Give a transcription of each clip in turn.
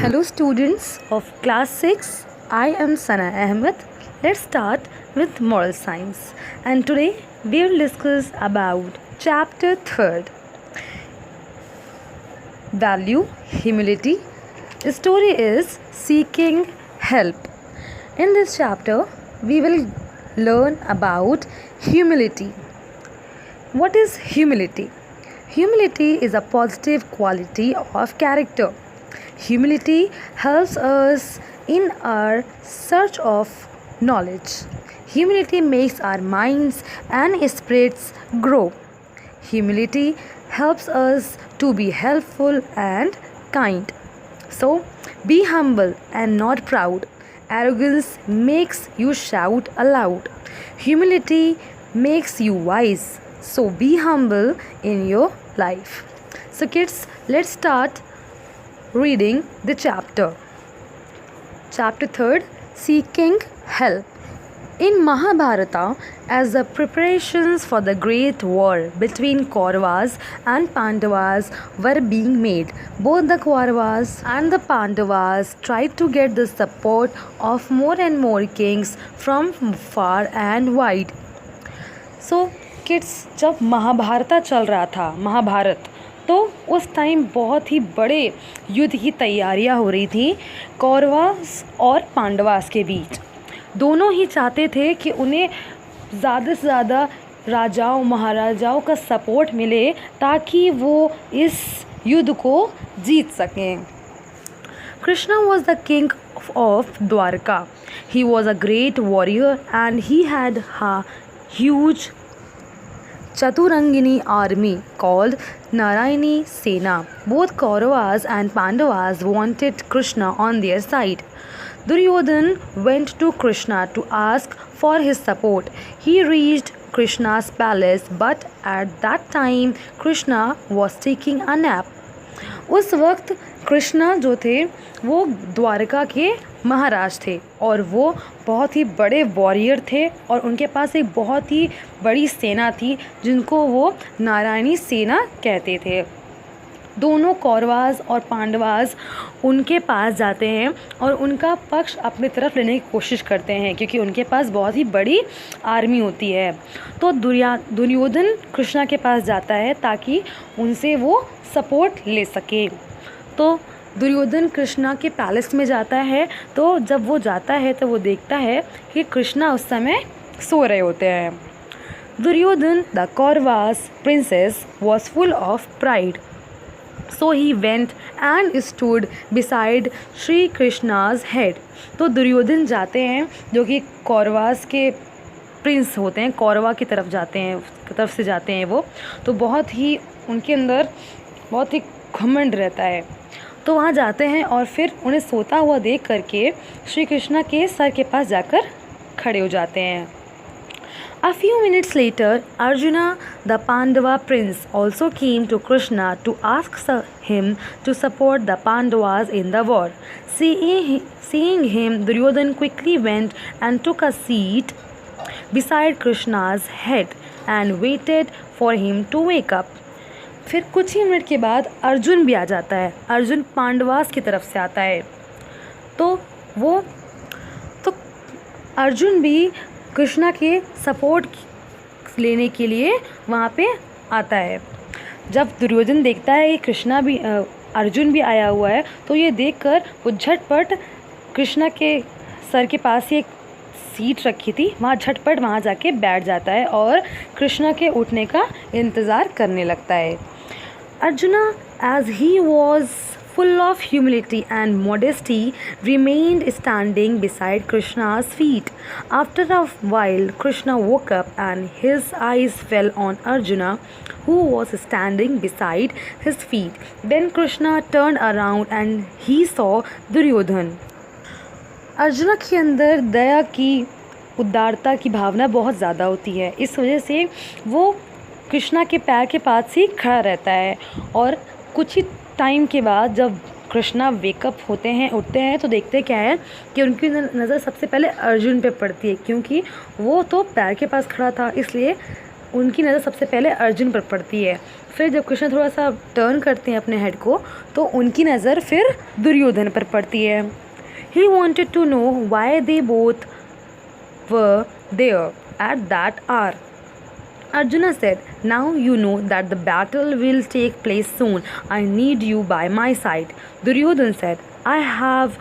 Hello students of class 6, I am Sana Ahmed. Let's start with moral science, and today we will discuss about chapter 3rd, value humility. The story is seeking help. In this chapter we will learn about humility. What is humility? Humility is a positive quality of character. Humility helps us in our search of knowledge. Humility makes our minds and spirits grow. Humility helps us to be helpful and kind. So, be humble and not proud. Arrogance makes you shout aloud. Humility makes you wise. So, be humble in your life. So, kids, let's start reading the chapter. Chapter 3rd, Seeking Help. In Mahabharata, as the preparations for the great war between Kauravas and Pandavas were being made, both the Kauravas and the Pandavas tried to get the support of more and more kings from far and wide. So, kids, जब महाभारत चल रहा था, महाभारत, तो उस time बहुत ही बड़े युद्ध की तैयारियां हो रही थी कौरवास और पांडवास के बीच। दोनों ही चाहते थे कि उन्हें ज़्यादा से ज़्यादा राजाओं महाराजाओं का सपोर्ट मिले ताकि वो इस युद्ध को जीत सकें। Krishna was the king of Dwarka. He was a great warrior and he had a huge Chaturangini army called Narayani Sena. Both Kauravas and Pandavas wanted Krishna on their side. Duryodhan went to Krishna to ask for his support. He reached Krishna's palace, but at that time Krishna was taking a nap. उस वक्त कृष्णा जो थे वो द्वारका के महाराज थे और वो बहुत ही बड़े वॉरियर थे और उनके पास एक बहुत ही बड़ी सेना थी जिनको वो नारायणी सेना कहते थे। दोनों कौरवास और पांडवास उनके पास जाते हैं और उनका पक्ष अपनी तरफ लेने की कोशिश करते हैं क्योंकि उनके पास बहुत ही बड़ी आर्मी होती है। तो दुर्योधन कृष्णा के पास जाता है ताकि उनसे वो सपोर्ट ले सके। तो दुर्योधन कृष्णा के पैलेस में जाता है, तो जब वो जाता है तो वो देखता है कि कृष्णा उस समय सो रहे होते हैं। Duryodhan the Kauravas princes was full of pride, so he went and stood beside Shri Krishna's head. तो दुर्योधन जाते हैं जो कि कौरवास के प्रिंस होते हैं, कौरवा की तरफ जाते हैं, तरफ से जाते हैं वो, तो बहुत ही उनके अंदर बहुत ही घमंड रहता है। तो वहाँ जाते हैं और फिर उन्हें सोता हुआ देख करके श्री कृष्णा के सर के पास जाकर खड़े हो जाते हैं। A few minutes later, Arjuna, the Pandava prince, also came to Krishna to ask him to support the Pandavas in the war. Seeing him, Duryodhan quickly went and took a seat beside Krishna's head and waited for him to wake up. फिर कुछ ही minute के बाद अर्जुन भी आ जाता है। अर्जुन पांडवास की तरफ से आता है। तो अर्जुन भी कृष्णा के सपोर्ट लेने के लिए वहाँ पे आता है। जब दुर्योधन देखता है कि कृष्णा भी अर्जुन भी आया हुआ है, तो ये देखकर वो झटपट कृष्णा के सर के पास ही एक सीट रखी थी, वहाँ झटपट वहाँ जाके बैठ जाता है और कृष्णा के उठने का इंतज़ार करने लगता है। Arjuna, as he was full of humility and modesty, remained standing beside Krishna's feet. After a while, Krishna woke up and his eyes fell on Arjuna, who was standing beside his feet. Then Krishna turned around and he saw Duryodhan. Arjuna के अंदर दया की, उदारता की भावना बहुत ज़्यादा होती है। इस वजह से वो कृष्णा के पैर के पास ही खड़ा रहता है और कुछ ही टाइम के बाद जब कृष्णा वेकअप होते हैं, उठते हैं, तो देखते क्या है कि उनकी नज़र सबसे पहले अर्जुन पे पड़ती है क्योंकि वो तो पैर के पास खड़ा था, इसलिए उनकी नज़र सबसे पहले अर्जुन पर पड़ती है। फिर जब कृष्ण थोड़ा सा टर्न करते हैं अपने हेड को तो उनकी नज़र फिर दुर्योधन पर पड़ती है। He wanted to know why they both were there at that hour. Arjuna said, "Now you know that the battle will take place soon. I need you by my side." Duryodhan said, "I have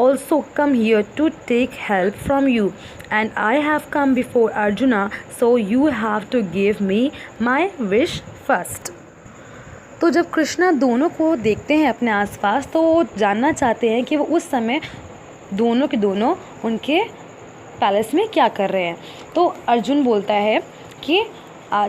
also come here to take help from you, and I have come before Arjuna, so you have to give me my wish first." तो जब कृष्णा दोनों को देखते हैं अपने आसपास तो वो जानना चाहते हैं कि वो उस समय दोनों के दोनों उनके पैलेस में क्या कर रहे हैं। तो अर्जुन बोलता है कि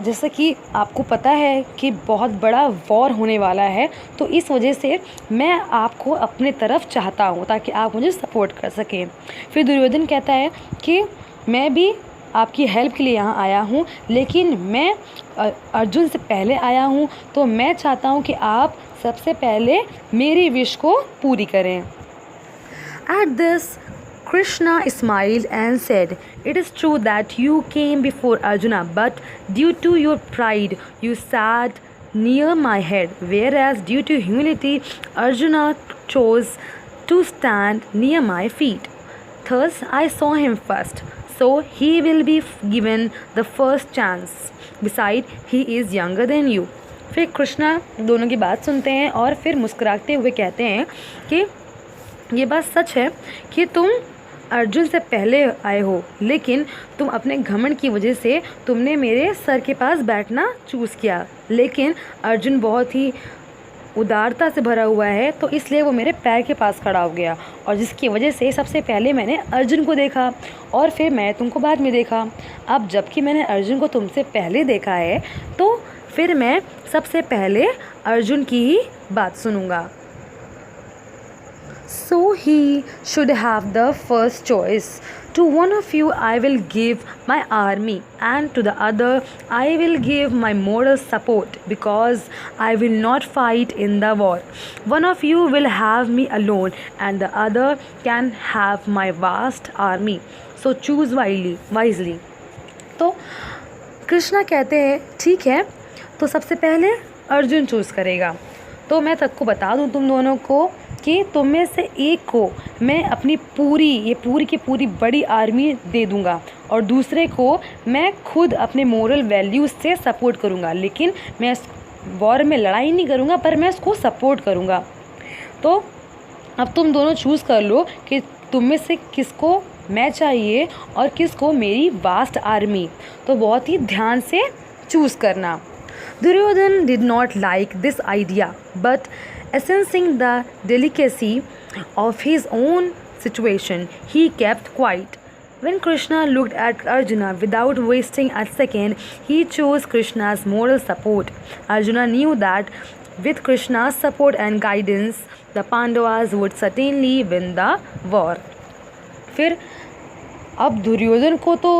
जैसा कि आपको पता है कि बहुत बड़ा वॉर होने वाला है, तो इस वजह से मैं आपको अपने तरफ चाहता हूँ ताकि आप मुझे सपोर्ट कर सकें। फिर दुर्योधन कहता है कि मैं भी आपकी हेल्प के लिए यहाँ आया हूँ, लेकिन मैं अर्जुन से पहले आया हूँ, तो मैं चाहता हूँ कि आप सबसे पहले मेरी विश को पूरी करें। At this, Krishna smiled and said, "It is true that you came before Arjuna, but due to your pride, you sat near my head, whereas due to humility, Arjuna chose to stand near my feet. Thus, I saw him first, so he will be given the first chance. Besides, he is younger than you." फिर कृष्णा दोनों की बात सुनते हैं और फिर मुस्कुराते हुए कहते हैं कि ये बात सच है कि तुम अर्जुन से पहले आए हो, लेकिन तुम अपने घमंड की वजह से तुमने मेरे सर के पास बैठना चूज़ किया, लेकिन अर्जुन बहुत ही उदारता से भरा हुआ है तो इसलिए वो मेरे पैर के पास खड़ा हो गया, और जिसकी वजह से सबसे पहले मैंने अर्जुन को देखा और फिर मैं तुमको बाद में देखा। अब जबकि मैंने अर्जुन को तुमसे पहले देखा है तो फिर मैं सबसे पहले अर्जुन की ही बात सुनूंगा। So he should have the first choice. To one of you I will give my army, and to the other I will give my moral support, because I will not fight in the war. One of you will have me alone, and the other can have my vast army. So choose wisely. तो कृष्णा कहते हैं ठीक है, तो सबसे पहले Arjun choose करेगा। तो मैं सबको बता दूं तुम दोनों को कि तुम में से एक को मैं अपनी पूरी की पूरी बड़ी आर्मी दे दूंगा और दूसरे को मैं खुद अपने मोरल वैल्यूज़ से सपोर्ट करूंगा, लेकिन मैं इस वॉर में लड़ाई नहीं करूंगा पर मैं इसको सपोर्ट करूंगा। तो अब तुम दोनों चूज़ कर लो कि तुम में से किसको मैं चाहिए और किसको मेरी वास्ट आर्मी। तो बहुत ही ध्यान से चूज़ करना। Duryodhan did not like this idea, but sensing the delicacy of his own situation, he kept quiet. When Krishna looked at Arjuna without wasting a second, he chose Krishna's moral support. Arjuna knew that with Krishna's support and guidance, the Pandavas would certainly win the war. फिर अब दुर्योधन को तो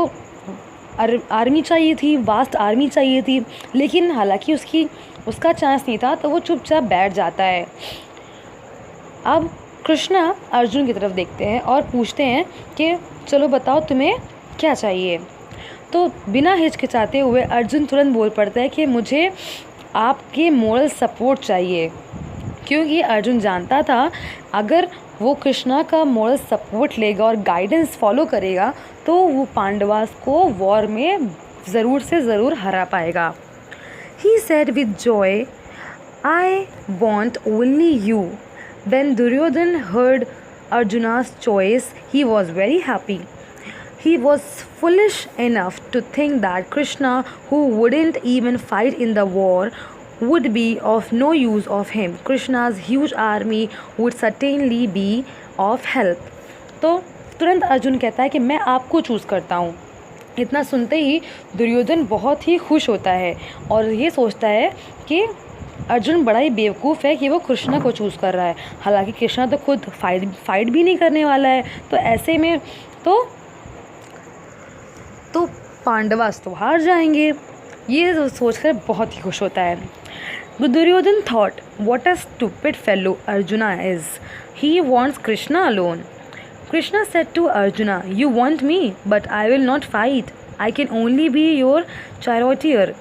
army चाहिए थी, vast army चाहिए थी, लेकिन हालांकि उसका चांस नहीं था तो वो चुपचाप बैठ जाता है। अब कृष्णा अर्जुन की तरफ देखते हैं और पूछते हैं कि चलो बताओ तुम्हें क्या चाहिए। तो बिना हिचकिचाते हुए अर्जुन तुरंत बोल पड़ता है कि मुझे आपके मोरल सपोर्ट चाहिए, क्योंकि अर्जुन जानता था अगर वो कृष्णा का मोरल सपोर्ट लेगा और गाइडेंस फॉलो करेगा तो वो पांडवास को वॉर में ज़रूर से ज़रूर हरा पाएगा। He said with joy, "I want only you." When Duryodhan heard Arjuna's choice, he was very happy. He was foolish enough to think that Krishna, who wouldn't even fight in the war, would be of no use of him. Krishna's huge army would certainly be of help. तो तुरंत अर्जुन कहता है कि मैं आपको choose करता हूँ। इतना सुनते ही दुर्योधन बहुत ही खुश होता है और ये सोचता है कि अर्जुन बड़ा ही बेवकूफ़ है कि वो कृष्णा को चूज़ कर रहा है, हालांकि कृष्णा तो खुद फाइट भी नहीं करने वाला है। तो ऐसे में तो पांडवास तो हार जाएंगे, ये सोचकर बहुत ही खुश होता है। Duryodhan thought, "What a stupid fellow Arjuna is. He wants Krishna alone." Krishna said to Arjuna, "You want me, but I will not fight. I can only be your charioteer.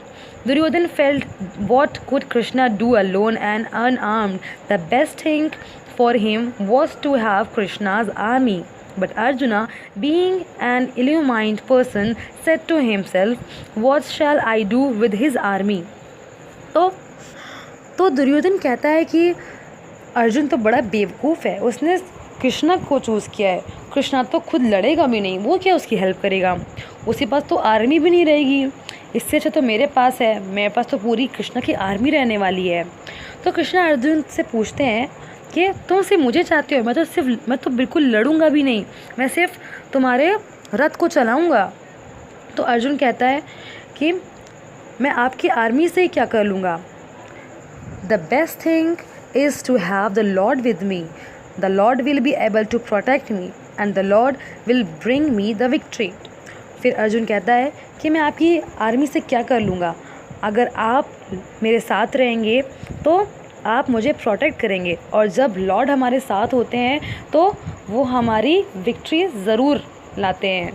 Duryodhan felt, what could Krishna do alone and unarmed? The best thing for him was to have Krishna's army. But Arjuna, being an illumined person, said to himself, what shall I do with his army? तो दुर्योधन कहता है कि अर्जुन तो बड़ा बेवकूफ़ है, उसने कृष्णा को चूज़ किया है। कृष्णा तो खुद लड़ेगा भी नहीं, वो क्या उसकी हेल्प करेगा, उसके पास तो आर्मी भी नहीं रहेगी। इससे अच्छा तो मेरे पास है, मेरे पास तो पूरी कृष्णा की आर्मी रहने वाली है। तो कृष्णा अर्जुन से पूछते हैं कि तुम सिर्फ मुझे चाहते हो, मैं तो बिल्कुल लड़ूंगा भी नहीं, मैं सिर्फ तुम्हारे रथ को चलाऊंगा। तो अर्जुन कहता है कि मैं आपकी आर्मी से क्या कर लूँगा। The best thing is to have the lord with me, the lord will be able to protect me and the lord will bring me the victory. फिर अर्जुन कहता है कि मैं आपकी आर्मी से क्या कर लूँगा, अगर आप मेरे साथ रहेंगे तो आप मुझे प्रोटेक्ट करेंगे, और जब लॉर्ड हमारे साथ होते हैं तो वो हमारी विक्ट्री ज़रूर लाते हैं।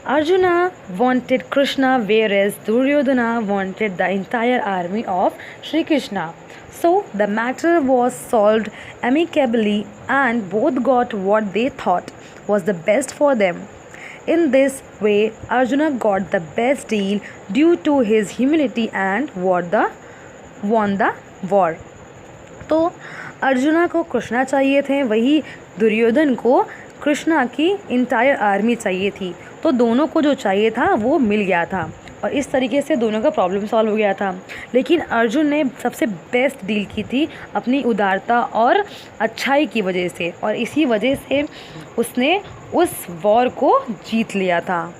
Arjuna wanted Krishna, whereas Duryodhana wanted the entire army of Shri Krishna. So the matter was solved amicably and both got what they thought was the best for them. In this way, Arjuna got the best deal due to his humility and won the war. तो अर्जुना को कृष्णा चाहिए थे, वही दुर्योधन को कृष्णा की entire army चाहिए थी। तो दोनों को जो चाहिए था वो मिल गया था और इस तरीके से दोनों का प्रॉब्लम सॉल्व हो गया था। लेकिन अर्जुन ने सबसे बेस्ट डील की थी अपनी उदारता और अच्छाई की वजह से, और इसी वजह से उसने उस वॉर को जीत लिया था।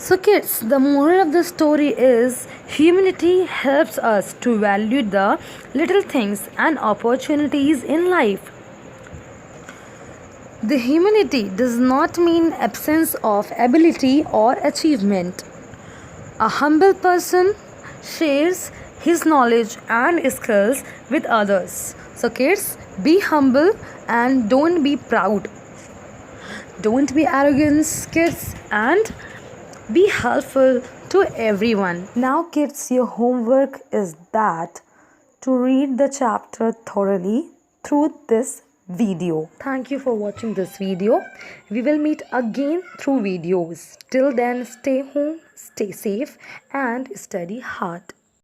So kids, the moral of the story is humility helps us to value the little things and opportunities in life. The humility does not mean absence of ability or achievement. A humble person shares his knowledge and skills with others. So kids, be humble and don't be proud. Don't be arrogant, kids, and be helpful to everyone. Now kids, your homework is that to read the chapter thoroughly through this video. Thank you for watching this video. We will meet again through videos. Till then, stay home, stay safe, and study hard.